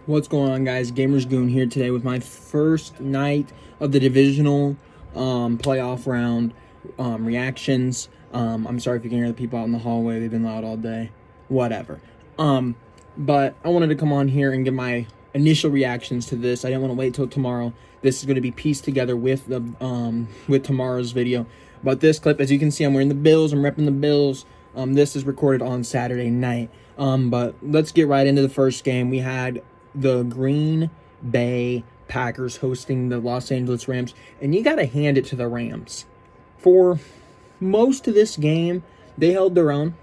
What's going on, guys? Gamers Goon here today with my first night of the Divisional playoff round reactions. I'm sorry if you can hear the people out in the hallway. They've been loud all day. Whatever. But I wanted to come on here and give my initial reactions to this. I didn't want to wait till tomorrow. This is going to be pieced together with the with tomorrow's video. But this clip, as you can see, I'm wearing the Bills. I'm repping the Bills. This is recorded on Saturday night. But let's get right into the first game. We had the Green Bay Packers hosting the Los Angeles Rams, and you got to hand it to the Rams. For most of this game, they held their own.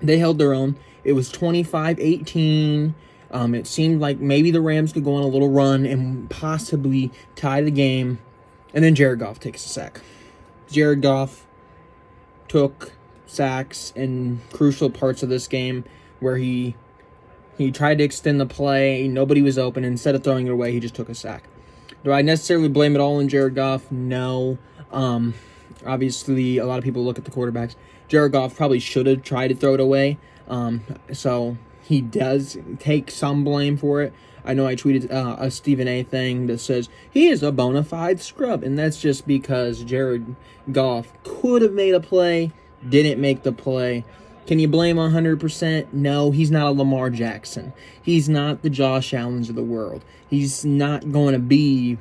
It was 25-18. It seemed like maybe the Rams could go on a little run and possibly tie the game, and then Jared Goff takes a sack. Jared Goff took sacks in crucial parts of this game where he tried to extend the play. Nobody was open. Instead of throwing it away, he just took a sack. Do I necessarily blame it all on Jared Goff? No. Obviously, a lot of people look at the quarterbacks. Jared Goff probably should have tried to throw it away. So he does take some blame for it. I know I tweeted a Stephen A thing that says he is a bona fide scrub, and that's just because Jared Goff could have made a play, didn't make the play. Can you blame 100%? No, he's not a Lamar Jackson. He's not the Josh Allens of the world. He's not going to be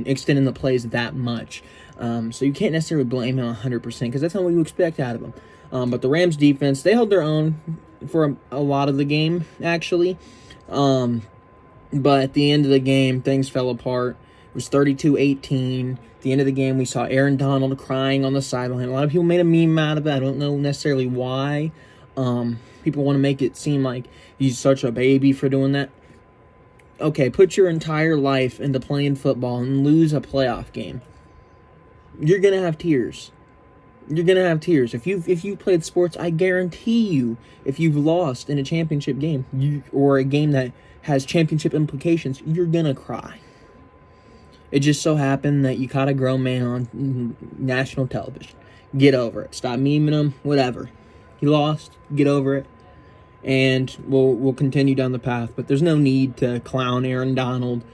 extending the plays that much. So you can't necessarily blame him 100% because that's not what you expect out of him. But the Rams defense, they held their own for a lot of the game, actually. But at the end of the game, things fell apart. It was 32-18. At the end of the game, we saw Aaron Donald crying on the sideline. A lot of people made a meme out of it. I don't know necessarily why. People want to make it seem like he's such a baby for doing that. Okay, put your entire life into playing football and lose a playoff game. You're going to have tears. You're going to have tears. If you've played sports, I guarantee you, if you've lost in a championship game or a game that has championship implications, you're going to cry. It just so happened that you caught a grown man on national television. Get over it. Stop memeing him. Whatever. He lost. Get over it. And we'll continue down the path. But there's no need to clown Aaron Donald.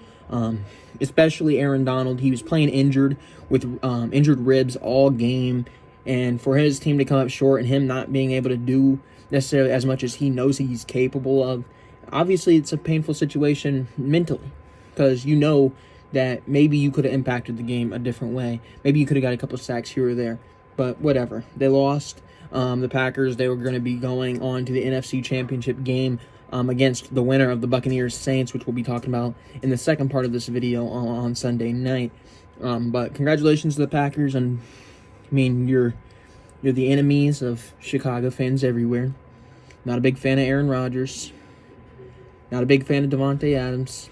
Especially Aaron Donald. He was playing injured with injured ribs all game. And for his team to come up short and him not being able to do necessarily as much as he knows he's capable of, obviously it's a painful situation mentally. Because you know that maybe you could have impacted the game a different way. Maybe you could have got a couple of sacks here or there. But whatever. They lost. The Packers, they were going to be going on to the NFC Championship game against the winner of the Buccaneers-Saints, which we'll be talking about in the second part of this video on Sunday night. But congratulations to the Packers. And I mean, you're the enemies of Chicago fans everywhere. Not a big fan of Aaron Rodgers. Not a big fan of Devontae Adams.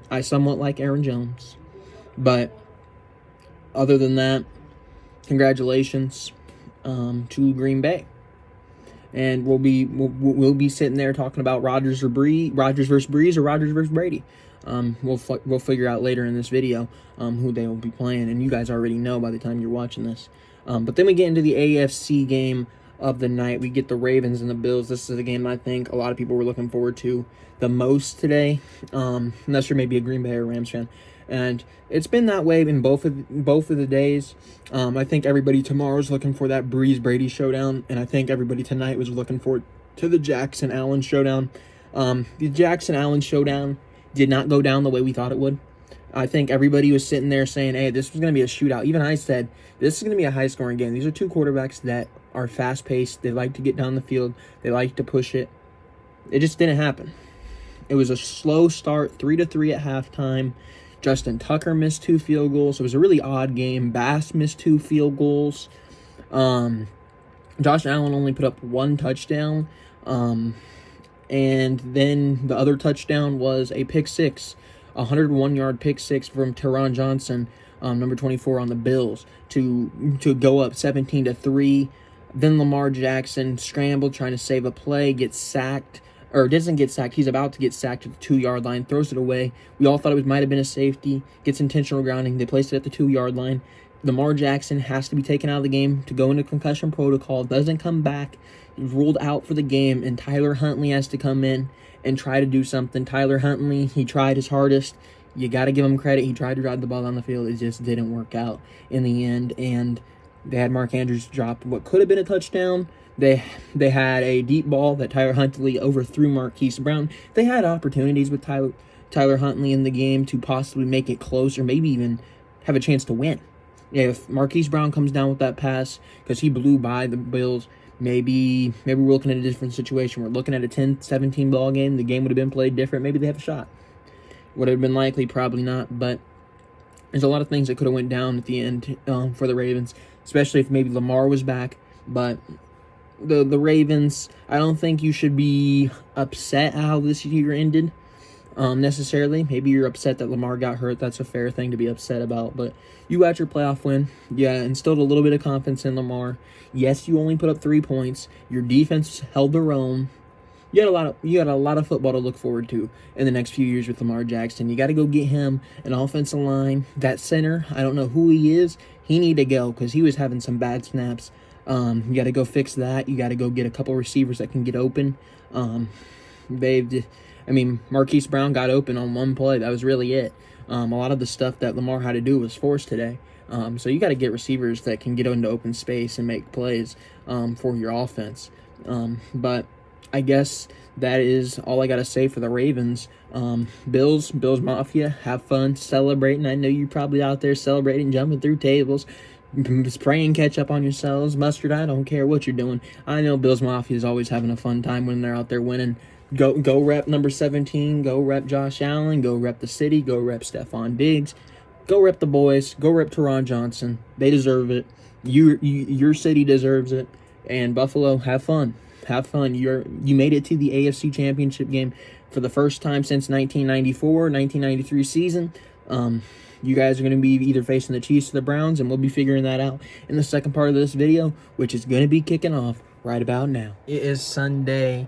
I somewhat like Aaron Jones. But other than that, congratulations to Green Bay. And we'll be sitting there talking about Rodgers versus Brees, or Rodgers versus Brady. We'll figure out later in this video who they will be playing, and you guys already know by the time you're watching this. But then we get into the AFC game of the night. We get the Ravens and the Bills. This is the game I think a lot of people were looking forward to the most today, unless you're maybe a Green Bay or Rams fan. And it's been that way in both of the days. I think everybody tomorrow's looking for that Brees-Brady showdown, and I think everybody tonight was looking forward to the Jackson-Allen showdown. The Jackson-Allen showdown did not go down the way we thought it would. I think everybody was sitting there saying, hey, this was going to be a shootout. Even I said, this is going to be a high-scoring game. These are two quarterbacks that are fast-paced. They like to get down the field. They like to push it. It just didn't happen. It was a slow start, 3-3 at halftime. Justin Tucker missed 2 field goals. It was a really odd game. Bass missed 2 field goals. Josh Allen only put up 1 touchdown. And then the other touchdown was a pick six, a 101-yard pick six from Teron Johnson, number 24 on the Bills, to go up 17-3. Then Lamar Jackson scrambled trying to save a play, gets sacked. Or doesn't get sacked. He's about to get sacked at the 2-yard line. Throws it away. We all thought it might have been a safety. Gets intentional grounding. They placed it at the 2-yard line. Lamar Jackson has to be taken out of the game to go into concussion protocol. Doesn't come back. He's ruled out for the game. And Tyler Huntley has to come in and try to do something. Tyler Huntley, he tried his hardest. You got to give him credit. He tried to drive the ball down the field. It just didn't work out in the end, and they had Mark Andrews drop what could have been a touchdown. They had a deep ball that Tyler Huntley overthrew Marquise Brown. They had opportunities with Tyler Huntley in the game to possibly make it close or maybe even have a chance to win. If Marquise Brown comes down with that pass because he blew by the Bills, maybe we're looking at a different situation. We're looking at a 10-17 ball game. The game would have been played different. Maybe they have a shot. Would it have been likely? Probably not. But there's a lot of things that could have went down at the end for the Ravens, especially if maybe Lamar was back. But the Ravens, I don't think you should be upset how this year ended. Necessarily. Maybe you're upset that Lamar got hurt. That's a fair thing to be upset about. But you got your playoff win. Yeah, instilled a little bit of confidence in Lamar. Yes, you only put up 3 points. Your defense held their own. You got a lot of football to look forward to in the next few years with Lamar Jackson. You got to go get him an offensive line. That center, I don't know who he is. He need to go because he was having some bad snaps. You got to go fix that. You got to go get a couple receivers that can get open. Marquise Brown got open on one play. That was really it. A lot of the stuff that Lamar had to do was forced today. So you got to get receivers that can get into open space and make plays for your offense. But I guess that is all I got to say for the Ravens. Bills Mafia, have fun celebrating. I know you're probably out there celebrating, jumping through tables, spraying ketchup on yourselves, mustard. I don't care what you're doing. I know Bills Mafia is always having a fun time when they're out there winning. Go rep number 17. Go rep Josh Allen. Go rep the city. Go rep Stephon Diggs. Go rep the boys. Go rep Teron Johnson. They deserve it. Your city deserves it. And Buffalo, have fun. Have fun. You made it to the AFC Championship game for the first time since 1993 season. You guys are going to be either facing the Chiefs or the Browns, and we'll be figuring that out in the second part of this video, which is going to be kicking off right about now. It is Sunday,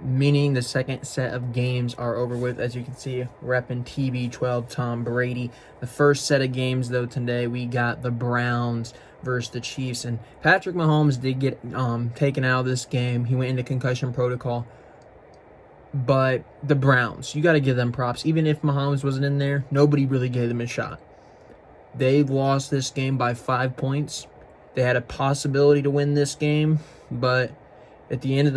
meaning the second set of games are over with. As you can see, repping TB12 Tom Brady. The first set of games, though, today we got the Browns versus the Chiefs, and Patrick Mahomes did get taken out of this game. He went into concussion protocol. But the Browns, you got to give them props. Even if Mahomes wasn't in there, nobody really gave them a shot. They lost this game by 5 points. They had a possibility to win this game, but at the end of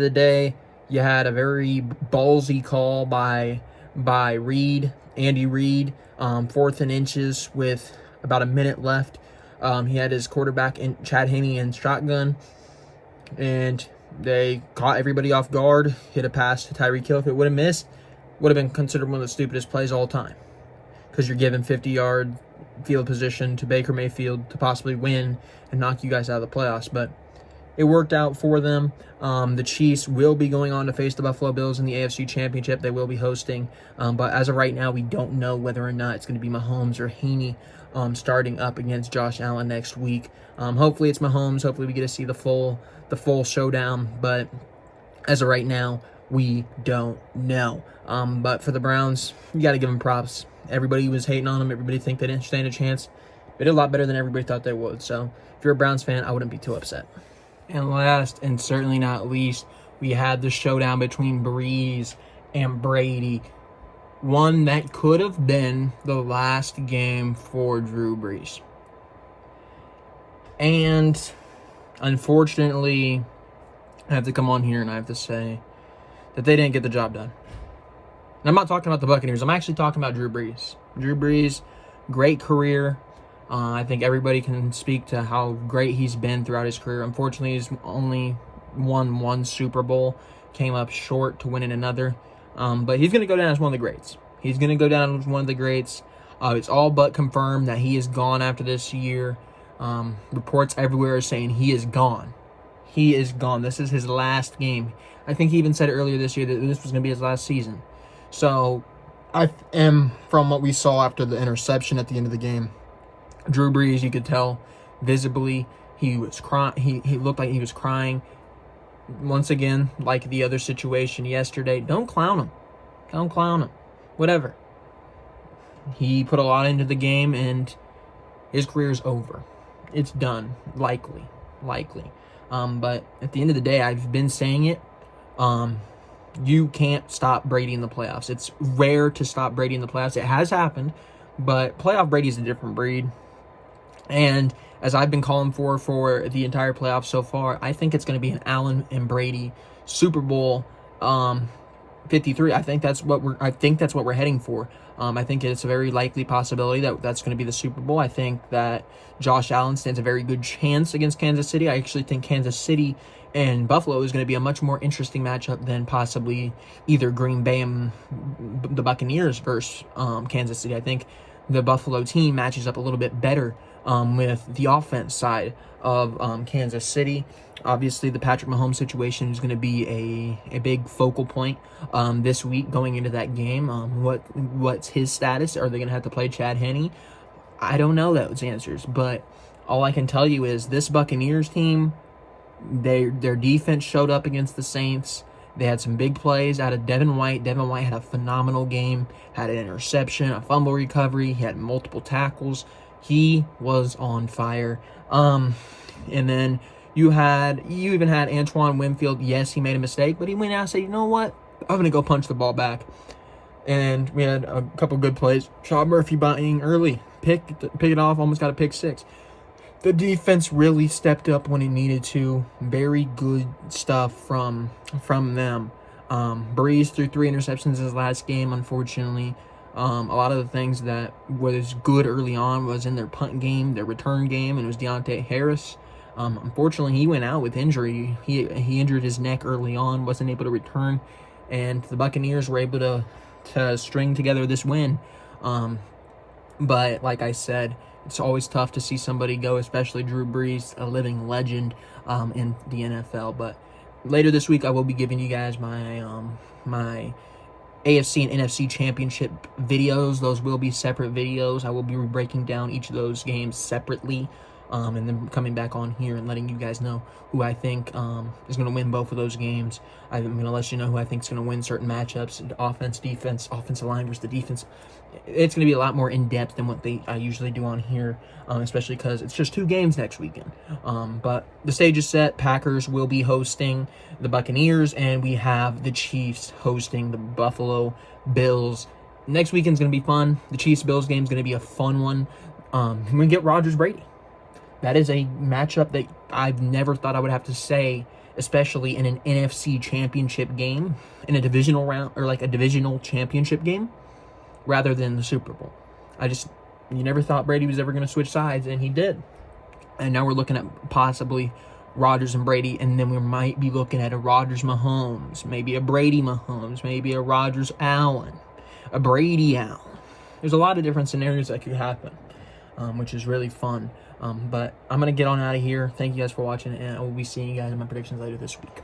the day, you had a very ballsy call by Andy Reid, 4th and inches with about a minute left. He had his quarterback Chad Henne in shotgun, and they caught everybody off guard, hit a pass to Tyreek Hill. If it would have missed, would have been considered one of the stupidest plays of all time, because you're giving 50-yard field position to Baker Mayfield to possibly win and knock you guys out of the playoffs. But it worked out for them. The Chiefs will be going on to face the Buffalo Bills in the AFC Championship. They will be hosting. But as of right now, we don't know whether or not it's going to be Mahomes or Henne starting up against Josh Allen next week. Hopefully it's Mahomes. Hopefully we get to see the full showdown. But as of right now, we don't know. But for the Browns, you got to give them props. Everybody was hating on them. Everybody think they didn't stand a chance. They did a lot better than everybody thought they would. So if you're a Browns fan, I wouldn't be too upset. And last and certainly not least, we had the showdown between Brees and Brady. One that could have been the last game for Drew Brees. And unfortunately, I have to come on here and I have to say that they didn't get the job done. And I'm not talking about the Buccaneers. I'm actually talking about Drew Brees. Drew Brees, great career. I think everybody can speak to how great he's been throughout his career. Unfortunately, he's only won one Super Bowl, came up short to winning another. But he's going to go down as one of the greats. He's going to go down as one of the greats. It's all but confirmed that he is gone after this year. Reports everywhere are saying he is gone. He is gone. This is his last game. I think he even said earlier this year that this was going to be his last season. So, from what we saw after the interception at the end of the game, Drew Brees, you could tell visibly he was crying. He looked like he was crying. Once again, like the other situation yesterday, don't clown him. Don't clown him. Whatever. He put a lot into the game, and his career's over. It's done. Likely. But at the end of the day, I've been saying it. You can't stop Brady in the playoffs. It's rare to stop Brady in the playoffs. It has happened, but playoff Brady's a different breed. And as I've been calling for the entire playoffs so far, I think it's going to be an Allen and Brady Super Bowl 53. I think that's what we're heading for. I think it's a very likely possibility that that's going to be the Super Bowl. I think that Josh Allen stands a very good chance against Kansas City. I actually think Kansas City and Buffalo is going to be a much more interesting matchup than possibly either Green Bay and the Buccaneers versus Kansas City. I think the Buffalo team matches up a little bit better with the offense side of Kansas City. Obviously, the Patrick Mahomes situation is going to be a big focal point this week going into that game. What's his status? Are they going to have to play Chad Henne? I don't know those answers, but all I can tell you is this Buccaneers team, their defense showed up against the Saints. They had some big plays out of Devin White. Devin White had a phenomenal game, had an interception, a fumble recovery. He had multiple tackles. He was on fire. And then you even had Antoine Winfield. Yes, he made a mistake, but he went out and said, you know what? I'm going to go punch the ball back. And we had a couple good plays. Sean Murphy bunting early. Pick it off, almost got a pick six. The defense really stepped up when it needed to. Very good stuff from them. Brees threw 3 interceptions his last game, unfortunately. A lot of the things that was good early on was in their punt game, their return game, and it was Deontay Harris. Unfortunately, he went out with injury. He injured his neck early on, wasn't able to return, and the Buccaneers were able to string together this win. But like I said, it's always tough to see somebody go, especially Drew Brees, a living legend in the NFL. But later this week, I will be giving you guys my AFC and NFC championship videos. Those will be separate videos. I will be breaking down each of those games separately, and then coming back on here and letting you guys know who I think is going to win both of those games. I'm going to let you know who I think is going to win certain matchups, the offense, defense, offensive line versus the defense. It's going to be a lot more in-depth than what I usually do on here, especially because it's just 2 games next weekend. But the stage is set. Packers will be hosting the Buccaneers, and we have the Chiefs hosting the Buffalo Bills. Next weekend's going to be fun. The Chiefs-Bills game is going to be a fun one. We get Rodgers-Brady. That is a matchup that I've never thought I would have to say, especially in an NFC championship game, in a divisional round, or like a divisional championship game, rather than the Super Bowl. You never thought Brady was ever going to switch sides, and he did. And now we're looking at possibly Rodgers and Brady, and then we might be looking at a Rodgers-Mahomes, maybe a Brady-Mahomes, maybe a Rodgers-Allen, a Brady-Allen. There's a lot of different scenarios that could happen, which is really fun. But I'm going to get on out of here. Thank you guys for watching, and I will be seeing you guys in my predictions later this week.